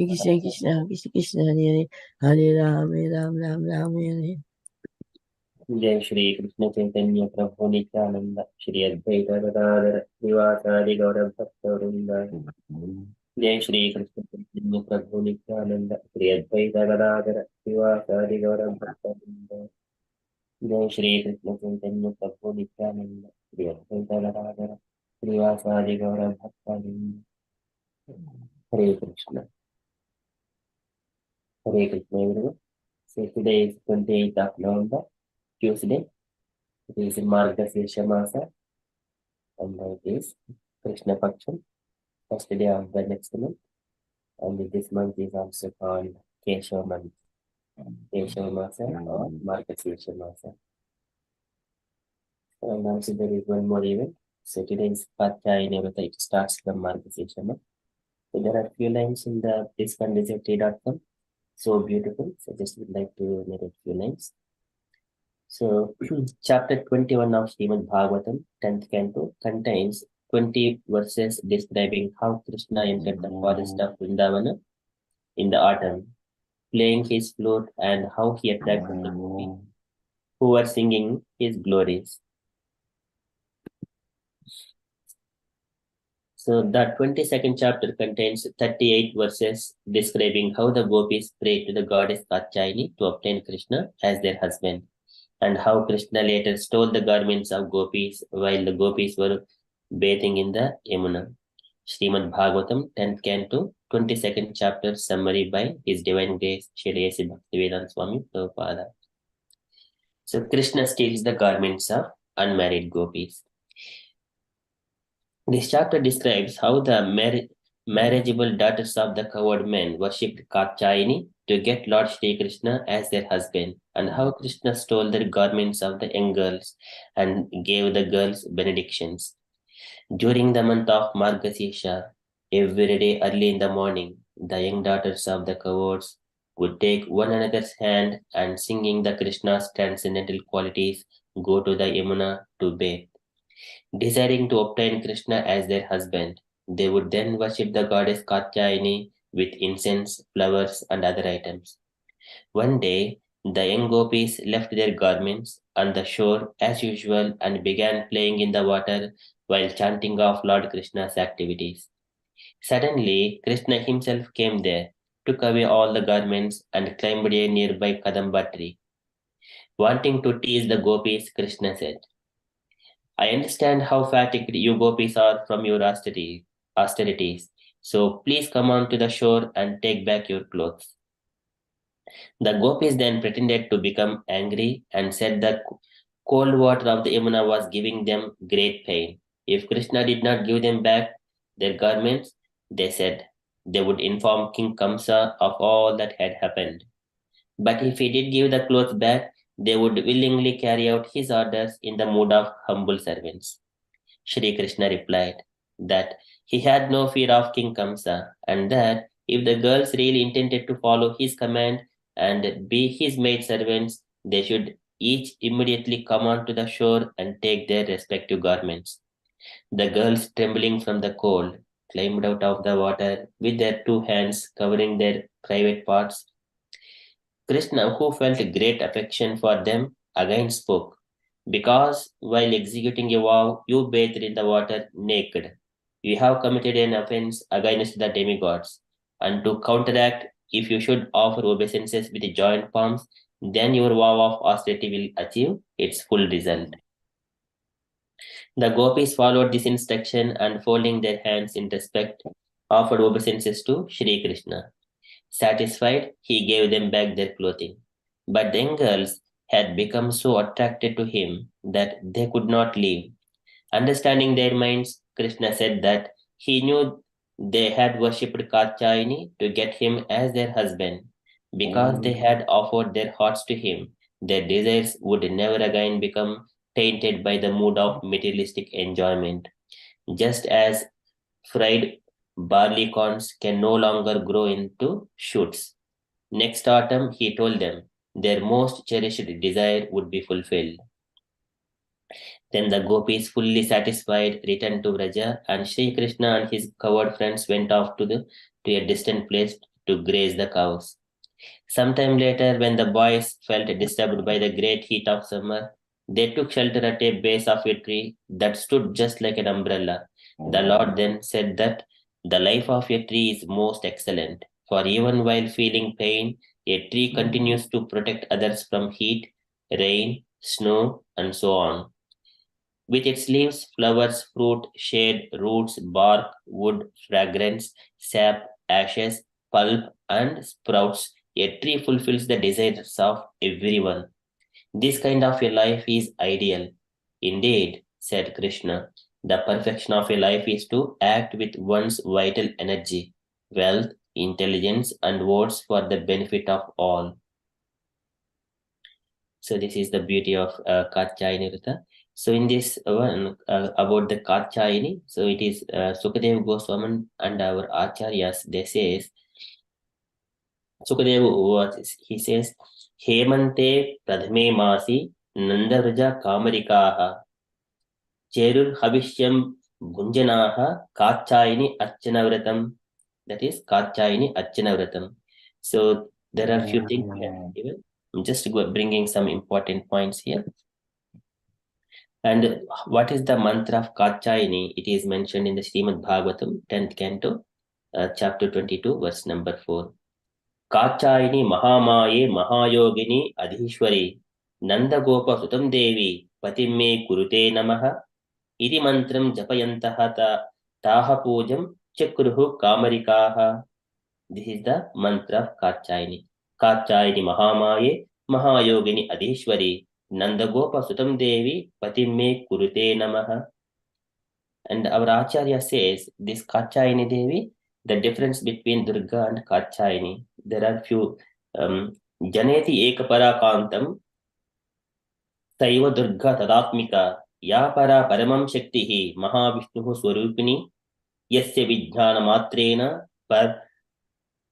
Krishna Krishna, Krishna Krishna, Hare Hare, Hare Ram, Ram Ram, Ram Hare. जय श्री कृष्ण चैतन्य प्रभु नित्यानंद श्री अद्वैत गदाधर श्रीवासादि गौर भक्त वृंद। जय श्री कृष्ण चैतन्य प्रभु नित्यानंद श्री अद्वैत गदाधर श्रीवासादि गौर भक्त वृंद। जय श्री कृष्ण चैतन्य प्रभु नित्यानंद श्री अद्वैत गदाधर श्रीवासादि गौर भक्त वृंद। हरे Krishna everyone. So today is 28th of November, Tuesday. It is Margasya Masa and it is Krishna Paksham, first day of the next month. And this month is also called Keshav month, Keshav Masa or Margasya Masa. And also there is one more event. So today is Patyayani Vrata. It starts from Margasya month. So there are few lines in the iskandeserty.com. So beautiful. So just would like to narrate few lines. So, chapter 21 of Srimad Bhagavatam, 10th canto, contains 20 verses describing how Krishna entered the forest of Vrindavana in the autumn, playing his flute, and how he attracted the gopis who were singing his glories. So, the 22nd chapter contains 38 verses describing how the gopis prayed to the goddess Katyayani to obtain Krishna as their husband, and how Krishna later stole the garments of gopis while the gopis were bathing in the Yamuna. Srimad Bhagavatam, 10th canto, 22nd chapter, summary by His Divine Grace, Shri A.C. Bhaktivedanta Swami Prabhupada. So Krishna steals the garments of unmarried gopis. This chapter describes how the marriageable daughters of the coward men worshipped Katyayani to get Lord Shri Krishna as their husband, and how Krishna stole the garments of the young girls and gave the girls benedictions. During the month of Margasisha, every day early in the morning, the young daughters of the cowards would take one another's hand and singing the Krishna's transcendental qualities, go to the Yamuna to bathe. Desiring to obtain Krishna as their husband, they would then worship the goddess Katyayani with incense, flowers, and other items. One day, the young gopis left their garments on the shore as usual and began playing in the water while chanting of Lord Krishna's activities. Suddenly, Krishna himself came there, took away all the garments, and climbed a nearby Kadamba tree. Wanting to tease the gopis, Krishna said, I understand how fatigued you gopis are from your austerities, so please come on to the shore and take back your clothes. The gopis then pretended to become angry and said the cold water of the Yamuna was giving them great pain. If Krishna did not give them back their garments, they said they would inform King Kamsa of all that had happened. But if he did give the clothes back, they would willingly carry out his orders in the mood of humble servants. Shri Krishna replied that he had no fear of King Kamsa and that if the girls really intended to follow his command and be his maid servants, they should each immediately come onto the shore and take their respective garments. The girls, trembling from the cold, climbed out of the water with their two hands covering their private parts. Krishna, who felt great affection for them, again spoke. Because while executing a vow, you bathed in the water naked. You have committed an offense against the demigods. And to counteract, if you should offer obeisances with joint palms, then your vow of austerity will achieve its full result. The gopis followed this instruction and folding their hands in respect, offered obeisances to Sri Krishna. Satisfied, he gave them back their clothing. But the young girls had become so attracted to him that they could not leave. Understanding their minds, Krishna said that he knew they had worshipped Katyayani to get him as their husband. Because they had offered their hearts to him, their desires would never again become tainted by the mood of materialistic enjoyment. Just as fried barley corns can no longer grow into shoots. Next autumn, he told them, their most cherished desire would be fulfilled. Then the gopis, fully satisfied, returned to Vraja, and Sri Krishna and his coward friends went off to a distant place to graze the cows. Sometime later, when the boys felt disturbed by the great heat of summer, they took shelter at a base of a tree that stood just like an umbrella. The Lord then said that the life of a tree is most excellent, for even while feeling pain, a tree continues to protect others from heat, rain, snow, and so on. With its leaves, flowers, fruit, shade, roots, bark, wood, fragrance, sap, ashes, pulp, and sprouts, a tree fulfills the desires of everyone. This kind of a life is ideal. Indeed, said Krishna, the perfection of a life is to act with one's vital energy, wealth, intelligence, and words for the benefit of all. So this is the beauty of Katyayani Rita. So in this one about the Katyayani, so it is Sukadev Goswaman and our Acharyas, they says, Sukadev, he says, Hemante Pradhame Masi Nandarja Kamarikaha Cherur Havishyam Gunjanaha Katyayani Archanavratam. That is Katyayani Archanavratam. So there are few things we have given. I'm just bringing some important points here. And what is the mantra of Katyayani? It is mentioned in the Srimad Bhagavatam, 10th canto, chapter 22, verse number 4. Katyayani Mahamaye Mahayogini Adhishwari Nanda Gopa Sutam Devi Patimme Kurute Namaha Iti Mantram Japayantaha Taha Pujam Chakruhu Kamarikaha. This is the mantra of Katyayani. Katyayani Mahamaye Mahayogini Adhishwari Nandagopa Sutam Devi Patimme Kurute Namaha. And our Acharya says this Katyayani Devi, the difference between Durga and Katyayani, there are few Janeti Ekaparakantam Saiva Durga Tadatmika Yapara Paramam Shaktihi Mahavishnuhu Swarupini Yasya Vijnana Matrena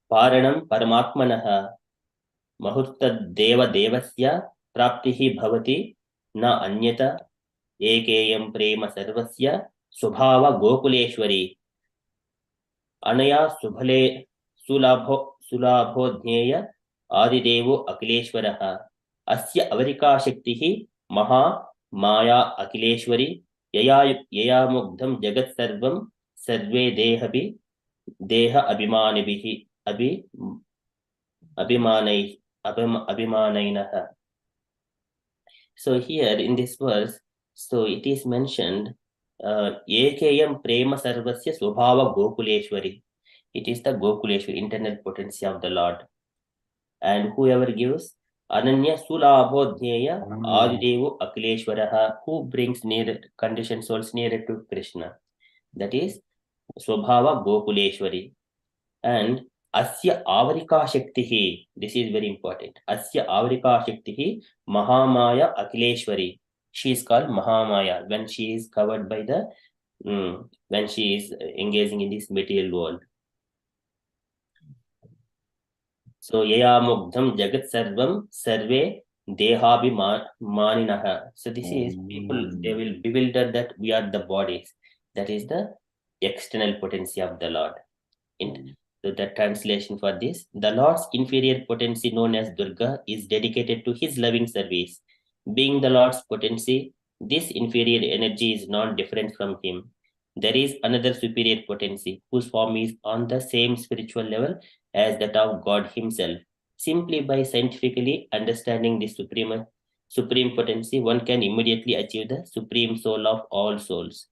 Paranam Paramatmanaha Mahurta Devasya Praptihi Bhavati Na Anyata Ekeyam Prema Sarvasya Subhava Gokuleshwari Anaya Subhale Sulabhodhneya Adidevo Akileshwaraha Asya Avarika Shaktihi Maha Maya Akileshwari Yaya Mugdham Jagat Sarvam Sarve Dehabi Deha Abhimanibihi Abhimanainaha. So here in this verse, so it is mentioned Ekeyam Prema Sarvasya Swabhava Gokuleshwari. It is the Gokuleshwari, internal potency of the Lord. And whoever gives Ananya Sulabhodhneya Adidevo Akileshwaraha, who brings near conditioned souls nearer to Krishna. That is Swabhava Gokuleshwari. And Asya Avarika Shaktihi, this is very important. Asya Avarika Shaktihi Mahamaya Akileshwari. She is called Mahamaya when she is covered by the, when she is engaging in this material world. So Yaya Mugdham Jagat Sarvam Sarve Dehabhimaninaha. So this is people, they will bewilder that we are the bodies. That is the external potency of the Lord. So the translation for this, the Lord's inferior potency known as Durga is dedicated to his loving service. Being the Lord's potency, this inferior energy is not different from him. There is another superior potency whose form is on the same spiritual level as that of God himself. Simply by scientifically understanding this supreme potency, one can immediately achieve the supreme soul of all souls,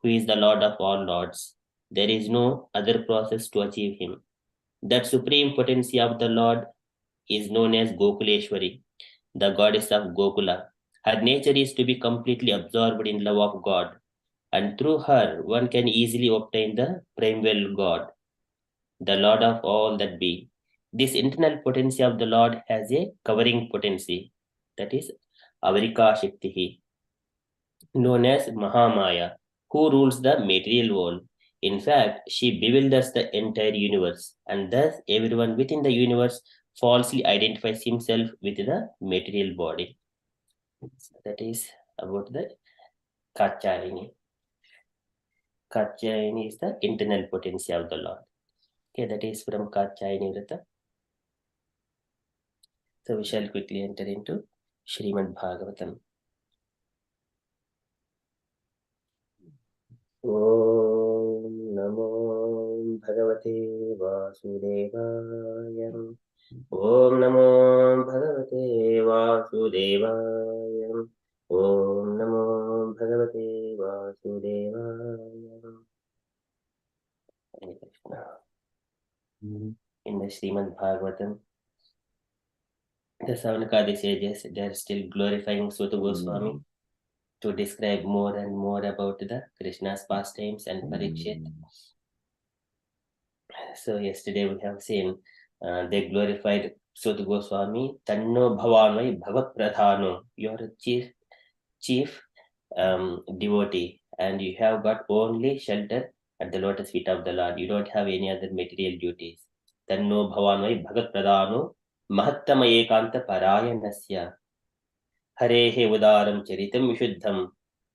who is the Lord of all lords. There is no other process to achieve him. That supreme potency of the Lord is known as Gokuleshwari, the goddess of Gokula. Her nature is to be completely absorbed in love of God, and through her one can easily obtain the primeval God, the Lord of all that be. This internal potency of the Lord has a covering potency, that is Avarika Shaktihi, known as Mahamaya, who rules the material world. In fact, she bewilders the entire universe, and thus everyone within the universe falsely identifies himself with the material body. So that is about the Katyayani. Katyayani is the internal potency of the Lord. Okay, that is from Katyayani Vrata. So we shall quickly enter into Srimad Bhagavatam. Om Namo Bhagavate Vasudevaya. Om Namo Bhagavate Vasudevaya. Om Namo Bhagavate Vasudevaya. Hare Krishna. In the Srimad Bhagavatam, the Savanakadi sages, they are still glorifying Suta Goswami to describe more and more about the Krishna's pastimes and Parikshit. So yesterday we have seen they glorified Suta Goswami, Tanno Bhavanvai Bhavat Pradhano. You are a chief devotee, and you have got only shelter at the lotus feet of the Lord. You don't have any other material duties. Tanno Bhavanvai Bhagat Pradhano Mahattama Ekanta Parayanasya Harehe Udaram Charitam Vishuddham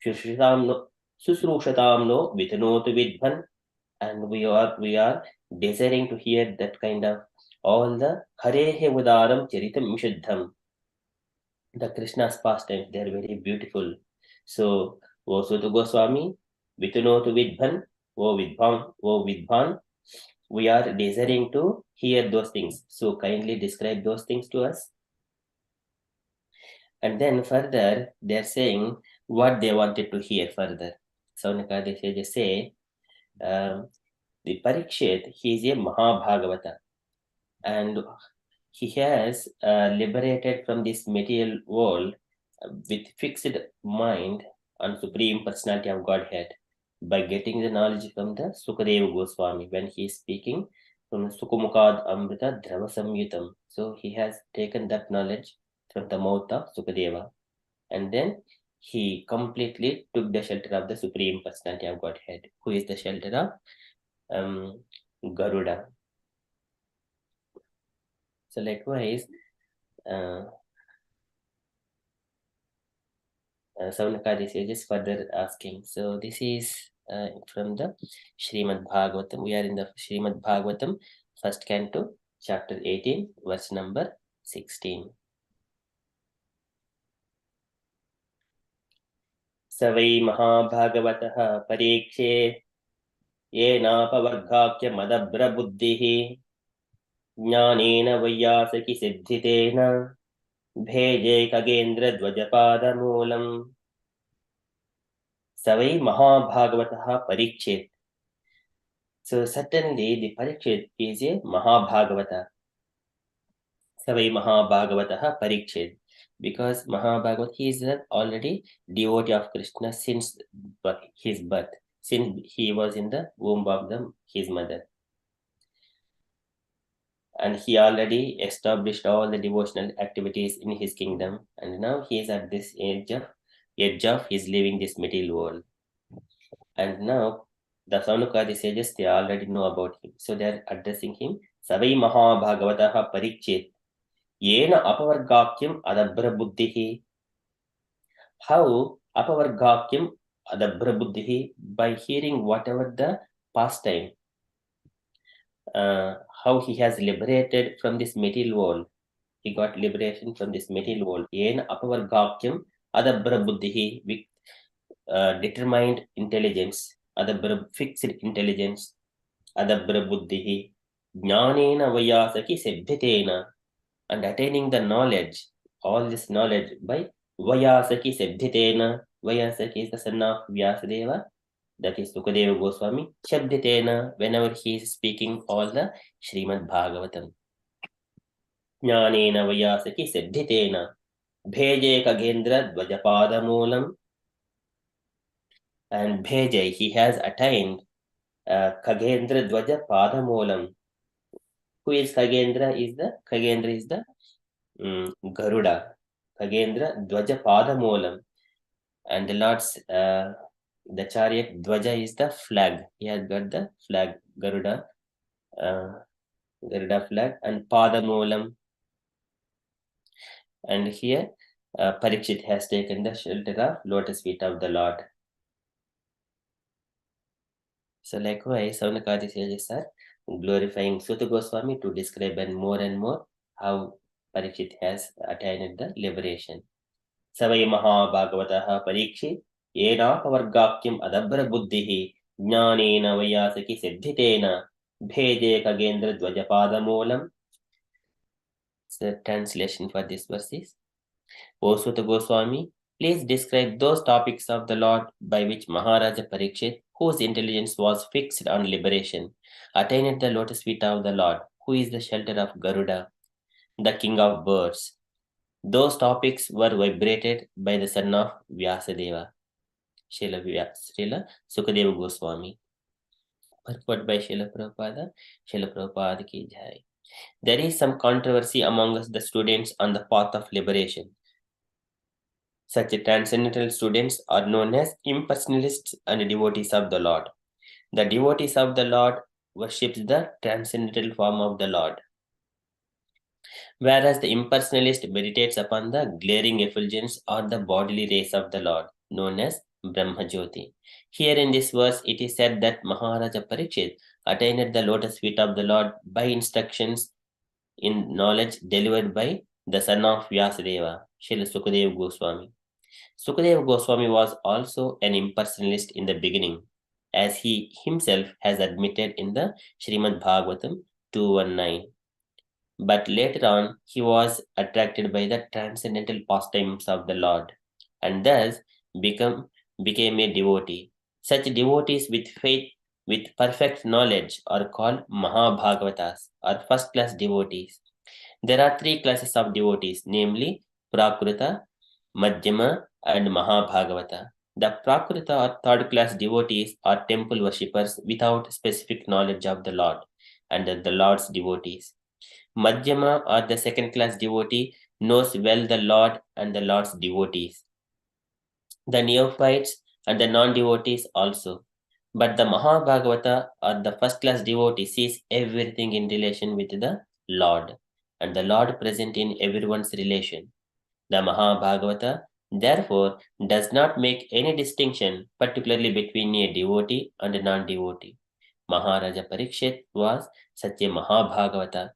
Susrushatam no Vitanotu Vidvan. And we are desiring to hear that kind of all the Harehe Udaram Charitam Vishuddham. The Krishna's pastimes, they are very beautiful. So, O Suta Goswami, Vitanotu Vidvan, O Vidvan, we are desiring to hear those things. So kindly describe those things to us. And then further, they're saying what they wanted to hear further. Saunaka, they say, the Parikshit, he is a Mahabhagavata, and he has liberated from this material world with fixed mind on Supreme Personality of Godhead by getting the knowledge from the Sukadeva Goswami when he is speaking from Sukumukad Amrita Drava Samyutam. So he has taken that knowledge from the mouth of Sukadeva, and then he completely took the shelter of the Supreme Personality of Godhead, who is the shelter of Garuda. So likewise, Saunakadi sages further asking. So this is from the Srimad Bhagavatam. We are in the Srimad Bhagavatam, first canto, chapter 18, verse number 16. Savai Mahabhagavatah Parikshe Yenapavargakya Madabra Buddhihi Jnanena Vayyasaki Siddhitena Bheje Kagendra Dvajapada Moolam. Savai Mahabhagavataha Parikshit. So certainly the Parikshit is a Mahabhagavata. Savai Mahabhagavataha Parikshit. Because Mahabhagavat, he is already devotee of Krishna since his birth, since he was in the womb of his mother. And he already established all the devotional activities in his kingdom. And now he is at this edge of his leaving this material world. And now the Saunukadi sages, they already know about him. So they are addressing him. Savai Mahabhagavataha Parikshit. Yena Apavargakyam Adabra Buddhihi. How Apavargakyam Adabra Buddhihi? By hearing whatever the pastime, how he has liberated from this material world. He got liberation from this material world. Yena Apavargakyam Adabra Buddhihi, with determined intelligence, fixed intelligence, Adabra Buddhihi, Jnanena Vayasaki Siddhitena, and attaining the knowledge, all this knowledge by Vayasaki Siddhitena. Vayasaki is the son of Vyasadeva, that is Sukadeva Goswami. Shabditena, whenever he is speaking all the Srimad Bhagavatam. Jnanena Vayasaki Siddhitena, Bheje Kagendra Dvajapada Moolam. And Bheje, he has attained Kagendra Dvaja Padamolam. Who is Kagendra? Kagendra is the Garuda. Kagendra Dvaja Padamolam. And the Lord's the chariot Dvaja is the flag. He has got the flag, Garuda flag, and Padamolam. And here Parikshit has taken the shelter of lotus feet of the Lord. So likewise, Saunakadi sages are glorifying Suta Goswami to describe and more how Parikshit has attained the liberation. Savai Mahabhagavataha Parikshit Yenapavargakyam Adabra Buddhihi Jnanena Vayasaki Siddhitena Bhede Kagendra Dvajapada Moolam. The translation for this verse is, O Suta Goswami, please describe those topics of the Lord by which Maharaja Parikshit, whose intelligence was fixed on liberation, attained the lotus feet of the Lord, who is the shelter of Garuda, the king of birds. Those topics were vibrated by the son of Vyasadeva, Srila Sukadeva Goswami. Purport by Srila Prabhupada, Srila Prabhupada ki jai. There is some controversy among the students on the path of liberation. Such transcendental students are known as impersonalists and devotees of the Lord. The devotees of the Lord worships the transcendental form of the Lord, whereas the impersonalist meditates upon the glaring effulgence or the bodily rays of the Lord, known as Brahma Jyoti. Here in this verse, it is said that Maharaja Parikshit attained the lotus feet of the Lord by instructions in knowledge delivered by the son of Vyasadeva, Srila Sukadeva Goswami. Sukadeva Goswami was also an impersonalist in the beginning, as he himself has admitted in the Srimad Bhagavatam 219. But later on, he was attracted by the transcendental pastimes of the Lord, and thus became a devotee. Such devotees with faith, with perfect knowledge, are called Mahabhagavatas, or first-class devotees. There are three classes of devotees, namely Prakruta, Madhyama, and Mahabhagavata. The Prakruta or third class devotees are temple worshippers without specific knowledge of the Lord and the Lord's devotees. Madhyama or the second class devotee knows well the Lord and the Lord's devotees. The neophytes and the non-devotees also. But the Mahabhagavata or the first class devotee sees everything in relation with the Lord and the Lord present in everyone's relation. The Mahabhagavata, therefore, does not make any distinction, particularly between a devotee and a non devotee. Maharaja Parikshit was such a Mahabhagavata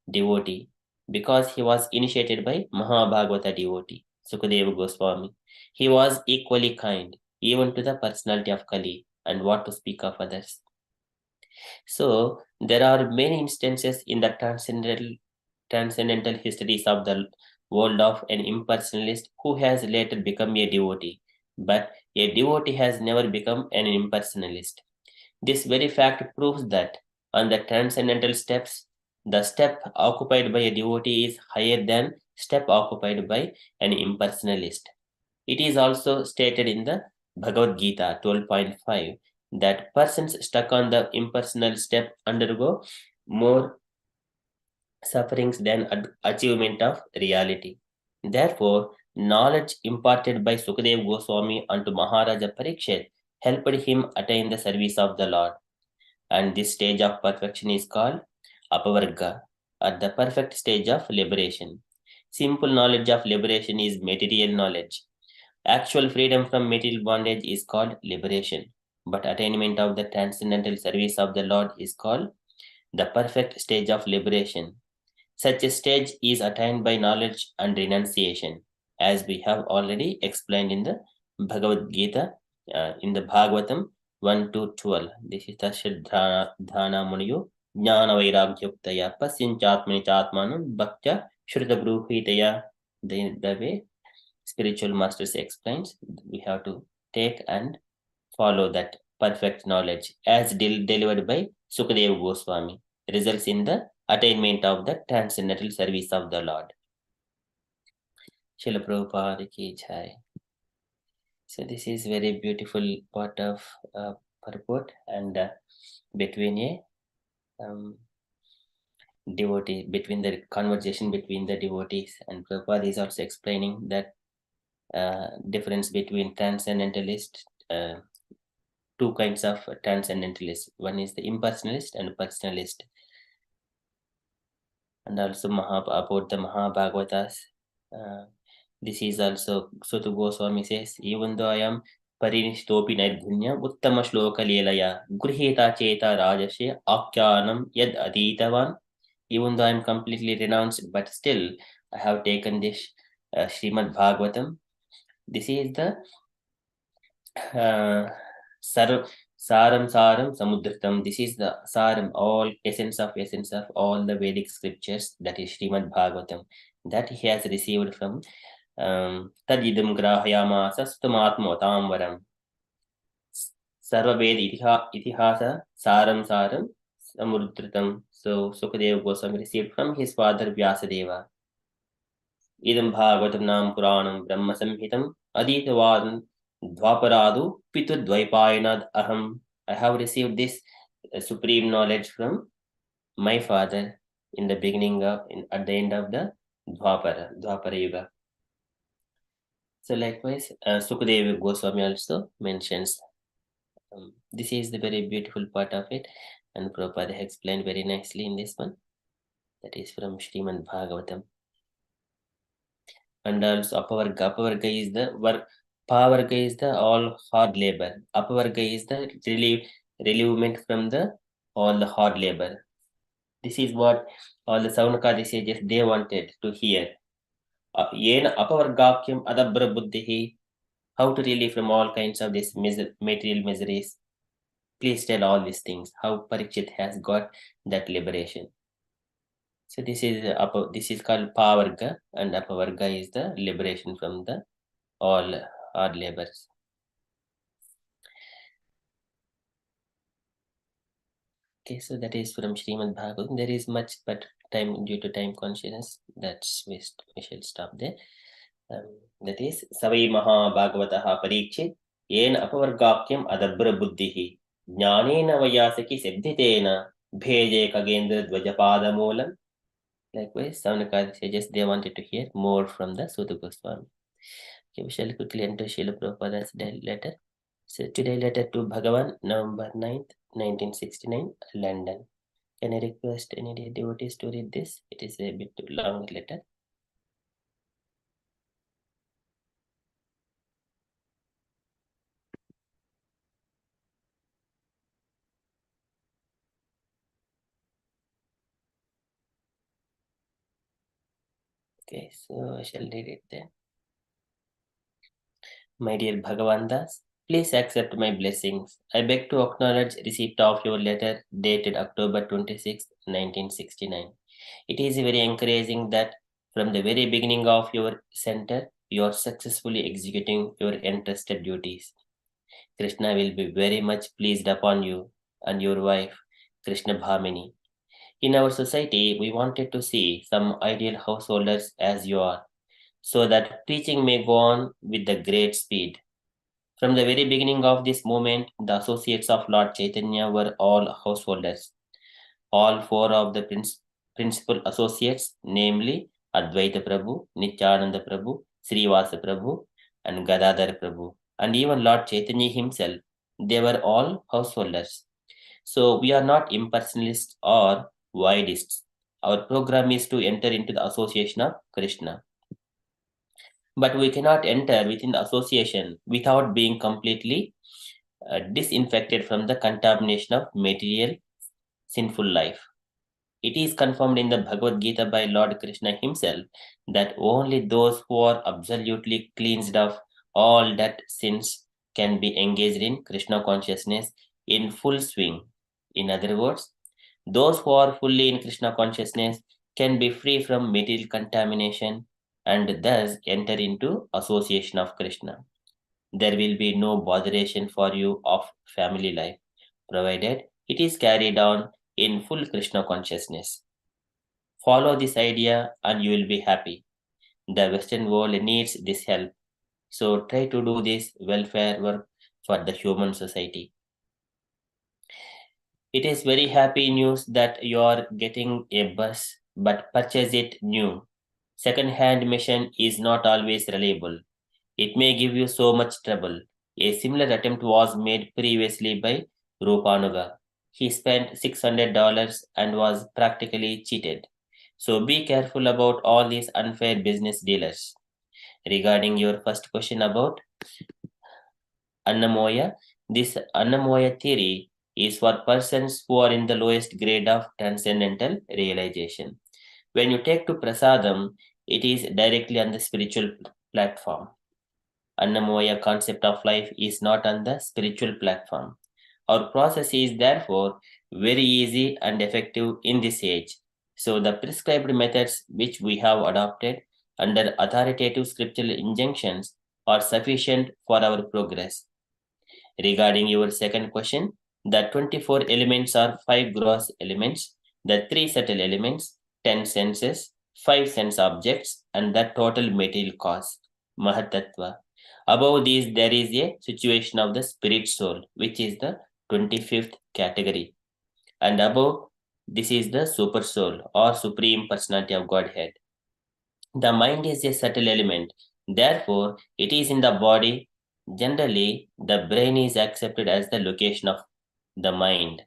devotee because he was initiated by Mahabhagavata devotee, Sukadeva Goswami. He was equally kind, even to the personality of Kali, and what to speak of others. So, there are many instances in the transcendental histories of the world of an impersonalist who has later become a devotee, but a devotee has never become an impersonalist. This very fact proves that on the transcendental steps, the step occupied by a devotee is higher than step occupied by an impersonalist. It is also stated in the Bhagavad Gita 12.5 that persons stuck on the impersonal step undergo more sufferings than achievement of reality. Therefore, knowledge imparted by Sukadev Goswami unto Maharaja Parikshit helped him attain the service of the Lord. And this stage of perfection is called Apavarga, at the perfect stage of liberation. Simple knowledge of liberation is material knowledge. Actual freedom from material bondage is called liberation, but attainment of the transcendental service of the Lord is called the perfect stage of liberation. Such a stage is attained by knowledge and renunciation, as we have already explained in the Bhagavad Gita, in the Bhagavatam 1 to 12. This is the Shraddhana Muniyo Jnana Vairagyuktaya Pasynchatmani Chatmanam Bhaktya Shruta Gruhitaya. The way spiritual masters explains, we have to take and follow that perfect knowledge as delivered by Sukadeva Goswami, results in the attainment of the transcendental service of the Lord. Srila Prabhupada ki jai. So this is very beautiful part of purport and between a devotee, between the conversation between the devotees, and Prabhupada is also explaining that difference between transcendentalist, two kinds of transcendentalists. One is the impersonalist and personalist. And also about the Mahabhagavatas. This is also Suta Goswami says, even though I am परिनिष्टोऽपि नैर्गुण्य उत्तमश्लोकलीलया गृहीता चेता राजस्य आख्यानं यद् अधीतवान्. Even though I'm completely renounced, but still I have taken this Srimad Bhagavatam. This is the uh, Saram Samudritam. This is the Saram, all essence of all the Vedic scriptures, that is Srimad Bhagavatam, that he has received from Tadidam Grahayamasa Stumatmotam Varam. Sarvaved Itihasa Saram Samudritam. So Sukadeva Goswami received from his father Vyasadeva. Idam Bhagavatam Nam Puranam Brahma Samhitam Aditavadan Dvaparadu Pitu Dvaipayanad Aham. I have received this supreme knowledge from my father in the beginning of, at the end of the Dwapara Yuga. So likewise, Sukadeva Goswami also mentions this is the very beautiful part of it, and Prabhupada explained very nicely in this one. That is from Srimad Bhagavatam. And also Apavarga is the work. Pavarga is the all hard labor. Apavarga is the relievement from the all the hard labor. This is what all the Saunakadi sages they wanted to hear. Yena apavargakyam adabra buddhihi. How to relieve from all kinds of these material miseries. Please tell all these things. How Parikshit has got that liberation. So this is called Pavarga, and Apavarga is the liberation from the all hard labors. Okay, so that is from Srimad Bhagavatam. There is much, but due to time consciousness, we shall stop there. That is Savai Maha Bhagavataha Parikshit Yen Apavargakyam Adabra Buddhihi Jnanena Vayasaki Siddhitena Bheje Kagendra Dvajapada Moolam. Likewise, Saunakadi sages they wanted to hear more from the Sutta Goswami. Okay, we shall quickly enter Srila Prabhupada's letter. So today letter to Bhagavan, November 9th, 1969, London. Can I request any devotees to read this? It is a bit long letter. Okay, so I shall read it then. My dear Bhagavandas, please accept my blessings. I beg to acknowledge receipt of your letter dated October 26, 1969. It is very encouraging that from the very beginning of your center, you are successfully executing your entrusted duties. Krishna will be very much pleased upon you and your wife, Krishna Bhamini. In our society, we wanted to see some ideal householders as you are, so that preaching may go on with the great speed. From the very beginning of this movement, the associates of Lord Chaitanya were all householders. All four of the principal associates, namely Advaita Prabhu, Nityananda Prabhu, Srivasa Prabhu, and Gadadhar Prabhu, and even Lord Chaitanya himself, they were all householders. So we are not impersonalists or widists. Our program is to enter into the association of Krishna. But we cannot enter within the association without being completely disinfected from the contamination of material sinful life. It is confirmed in the Bhagavad Gita by Lord Krishna himself that only those who are absolutely cleansed of all that sins can be engaged in Krishna consciousness in full swing. In other words, those who are fully in Krishna consciousness can be free from material contamination and thus enter into association of Krishna. There will be no botheration for you of family life, provided it is carried on in full Krishna consciousness. Follow this idea and you will be happy. The Western world needs this help. So try to do this welfare work for the human society. It is very happy news that you are getting a bus, but purchase it new. Second-hand machine is not always reliable. It may give you so much trouble. A similar attempt was made previously by Rupanuga. He spent $600 and was practically cheated. So be careful about all these unfair business dealers. Regarding your first question about Annamoya. This Annamoya theory is for persons who are in the lowest grade of transcendental realization. When you take to prasadam, it is directly on the spiritual platform. Annamoya concept of life is not on the spiritual platform. Our process is therefore very easy and effective in this age. So the prescribed methods which we have adopted under authoritative scriptural injunctions are sufficient for our progress. Regarding your second question, the 24 elements are 5 gross elements, the 3 subtle elements, 10 senses, 5 sense objects, and the total material cause, Mahatattva. Above these, there is a situation of the spirit soul, which is the 25th category. And above, this is the super soul or supreme personality of Godhead. The mind is a subtle element, therefore, it is in the body. Generally, the brain is accepted as the location of the mind.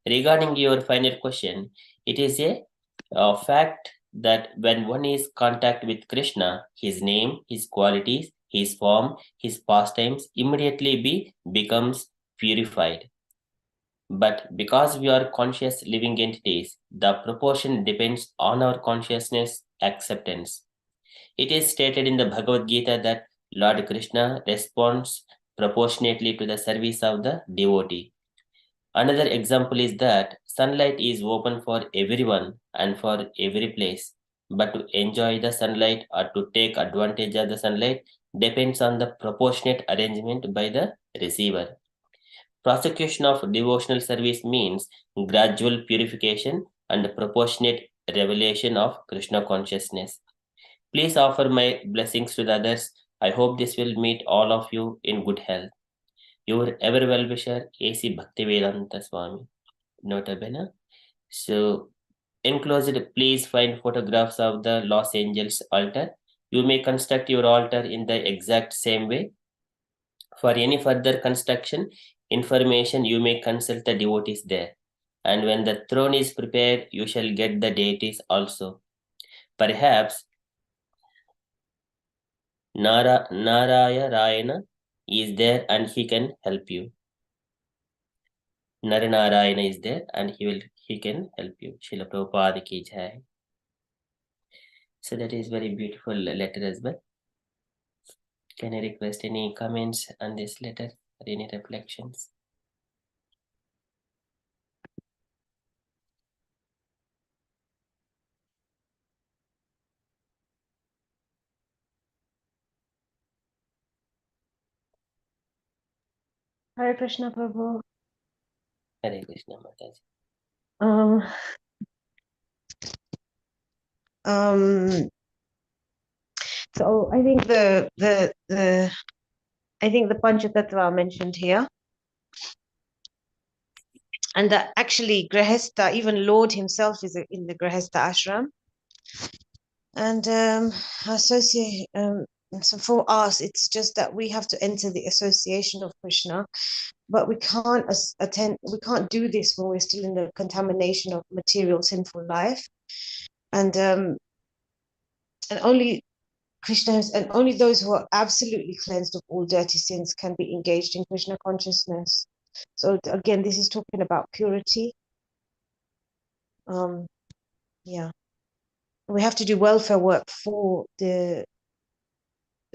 Regarding your final question, it is a fact that when one is contact with Krishna, his name, his qualities, his form, his pastimes immediately becomes purified. But because we are conscious living entities, the proportion depends on our consciousness acceptance. It is stated in the Bhagavad Gita that Lord Krishna responds proportionately to the service of the devotee. Another example is that sunlight is open for everyone and for every place, but to enjoy the sunlight or to take advantage of the sunlight depends on the proportionate arrangement by the receiver. Prosecution of devotional service means gradual purification and proportionate revelation of Krishna consciousness. Please offer my blessings to the others. I hope this will meet all of you in good health. Your ever well wisher, A.C. Bhaktivedanta Swami. Nota bene. So, enclosed, please find photographs of the Los Angeles altar. You may construct your altar in the exact same way. For any further construction information, you may consult the devotees there. And when the throne is prepared, you shall get the deities also. Perhaps Narayana is there and he can help you. Naranarayana is there and he can help you. Srila Prabhupada ki jai. So that is very beautiful letter as well. Can I request any comments on this letter or any reflections? Hare Krishna Prabhu. Hare Krishna Mataji. Um, um, so I think the I think the Panchatattva mentioned here, and that actually Grahastha, even Lord himself is in the Grahastha ashram, and associate. So for us, it's just that we have to enter the association of Krishna, but we can't attend. We can't do this when we're still in the contamination of material sinful life, and only Krishna and only those who are absolutely cleansed of all dirty sins can be engaged in Krishna consciousness. So again, this is talking about purity. Yeah, we have to do welfare work for the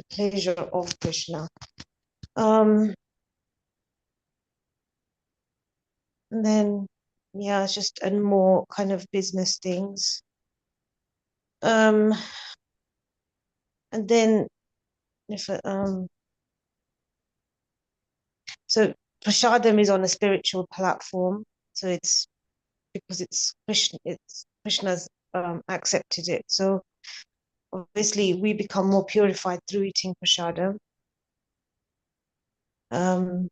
pleasure of Krishna. And then, yeah, it's just and more kind of business things. And then if so Prashadam is on a spiritual platform, so it's because it's Krishna's accepted it. So obviously we become more purified through eating prashadam. And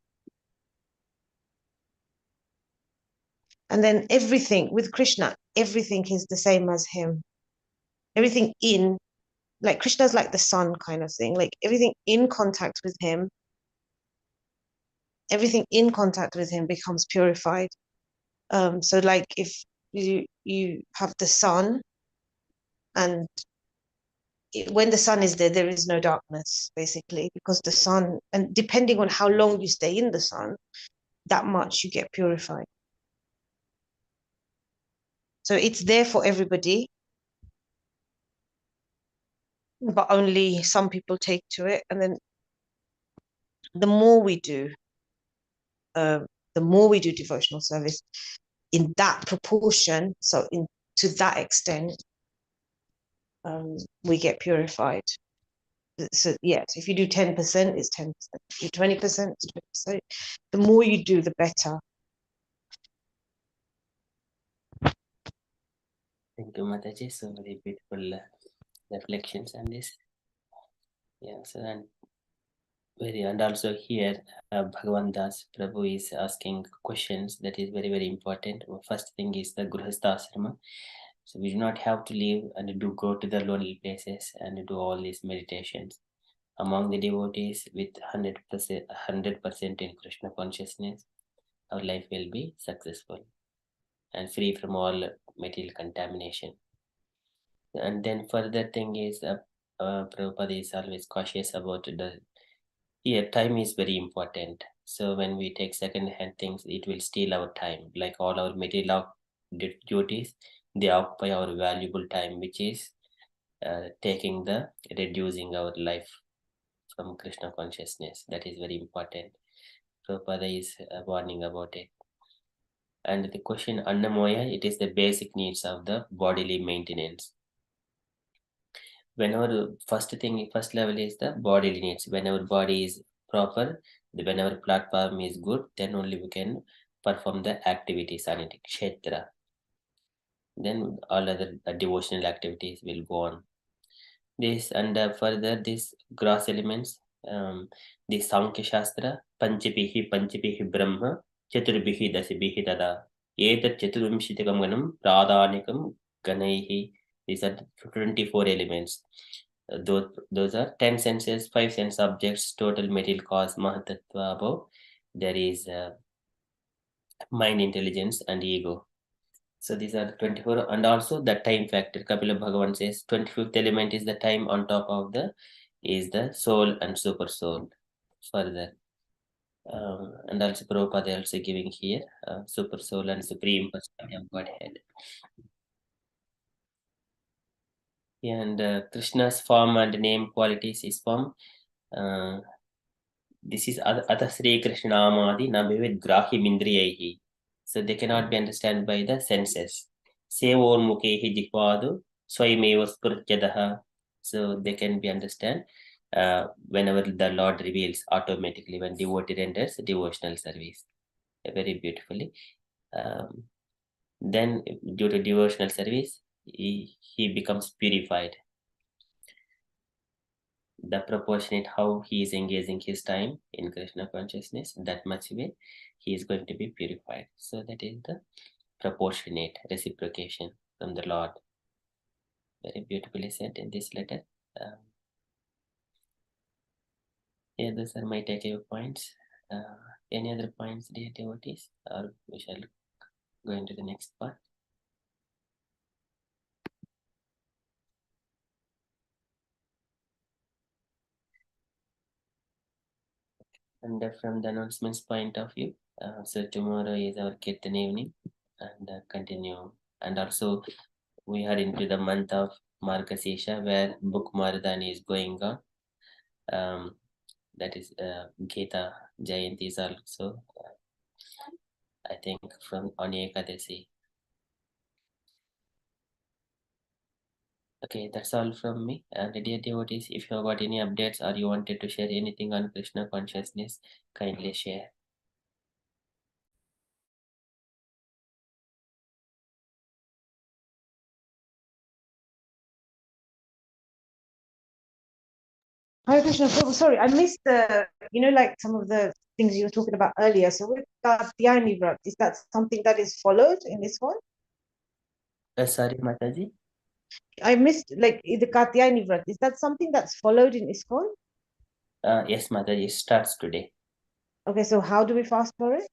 then everything with Krishna, everything is the same as him. Everything in, like Krishna's like the sun kind of thing, like everything in contact with him, becomes purified. So like if you have the sun and when the sun is there, there is no darkness, basically, because the sun, and depending on how long you stay in the sun, that much you get purified. So it's there for everybody, but only some people take to it. And then the more we do devotional service in that proportion, so to that extent, we get purified. So yes, if you do 10%, it's 10%. If you do 20%, it's 20%. The more you do, the better. Thank you, Mataji. So very beautiful reflections on this. Yeah, so and also here Bhagavan Das Prabhu is asking questions that is very, very important. First thing is the Grihastha Ashrama. So we do not have to live and do go to the lonely places and do all these meditations. Among the devotees with 100% in Krishna consciousness, our life will be successful and free from all material contamination. And then further thing is Prabhupada is always cautious about time is very important. So when we take second-hand things, it will steal our time. Like all our material duties, they occupy our valuable time, which is reducing our life from Krishna consciousness. That is very important. Prabhupada is warning about it. And the question Annamoya, it is the basic needs of the bodily maintenance. Whenever first level is the bodily needs. When our body is proper, when our platform is good, then only we can perform the activities on it, kshetra. Then all other devotional activities will go on. This and further this gross elements, the Sankhya Shastra, Panchabihi Brahma, Chaturbihi Dasibihi Tada, Etat Chaturvimshitakam Ganam, Pradhanikam Ganaihi. These are 24 elements. Those are 10 senses, 5 sense objects, total material cause, Mahatattva above. There is mind, intelligence, and ego. So these are 24, and also the time factor. Kapila Bhagavan says 25th element is the time, on top of the soul and super soul. Further, and also Prabhupada also giving here super soul and supreme personality of Godhead. And Krishna's form and name qualities is form. This is Atha Sri Krishna Amadi Nabhivid Grahi Mindriyaihi. So they cannot be understood by the senses. Sevon Mukehi Jihvadu Swaimeva Spurtyadaha. So they can be understood whenever the Lord reveals automatically when devotee renders devotional service. Very beautifully. Then due to devotional service, he becomes purified. The proportionate how he is engaging his time in Krishna consciousness, that much way he is going to be purified. So that is the proportionate reciprocation from the Lord. Very beautifully said in this letter. Yeah, those are my takeaway points. Any other points, dear devotees, or we shall go into the next part? And from the announcements point of view, so tomorrow is our Kirtan evening and continue. And also we are into the month of Margasisha where book marathon is going on. That is Gita Jayanti is also, I think, from on Ekadasi. Okay, that's all from me. And dear devotees, if you have got any updates or you wanted to share anything on Krishna consciousness, kindly share. Hare Krishna, Prabhu, sorry, I missed like some of the things you were talking about earlier. So with Katyayani Vrat, is that something that is followed in this one? Sorry, Mataji. I missed like the Katyayani Vrat. Is that something that's followed in ISKCON? Yes, Mataji, it starts today. Okay, so how do we fast for it?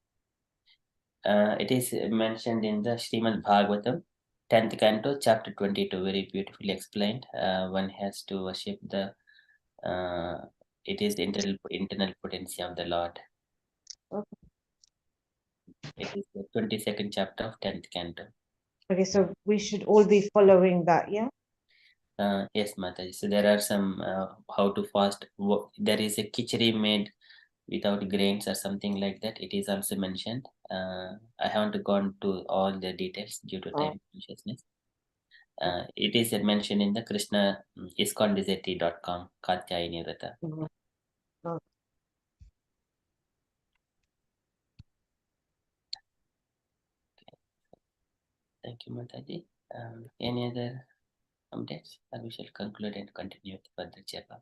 It is mentioned in the Srimad Bhagavatam. 10th canto, chapter 22, very beautifully explained. One has to worship the, it is the internal potency of the Lord. Okay. It is the 22nd chapter of 10th canto. Okay, so we should all be following that, yeah? Yes, Mataji. So there are some how to fast. There is a khichdi made without grains or something like that. It is also mentioned. I haven't gone to all the details due to time consciousness. It is mentioned in the Krishna ISKCONDesert.com Katyayani Vrata. Thank you, Mataji. Any other updates? Or we shall conclude and continue with further japa.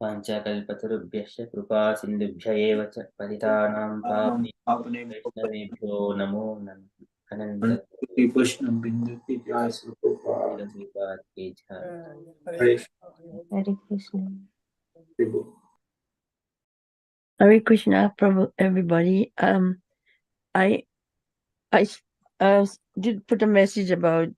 पाञ्चकल्पतरुभ्यश्च कृपा सिन्धुभ्य एव च पतितानां वैष्णवेभ्यो नमो नमः Pushna Binduti Jai Prabhupada. Hare Krishna. Hare Krishna, Prabhu, everybody. I did put a message about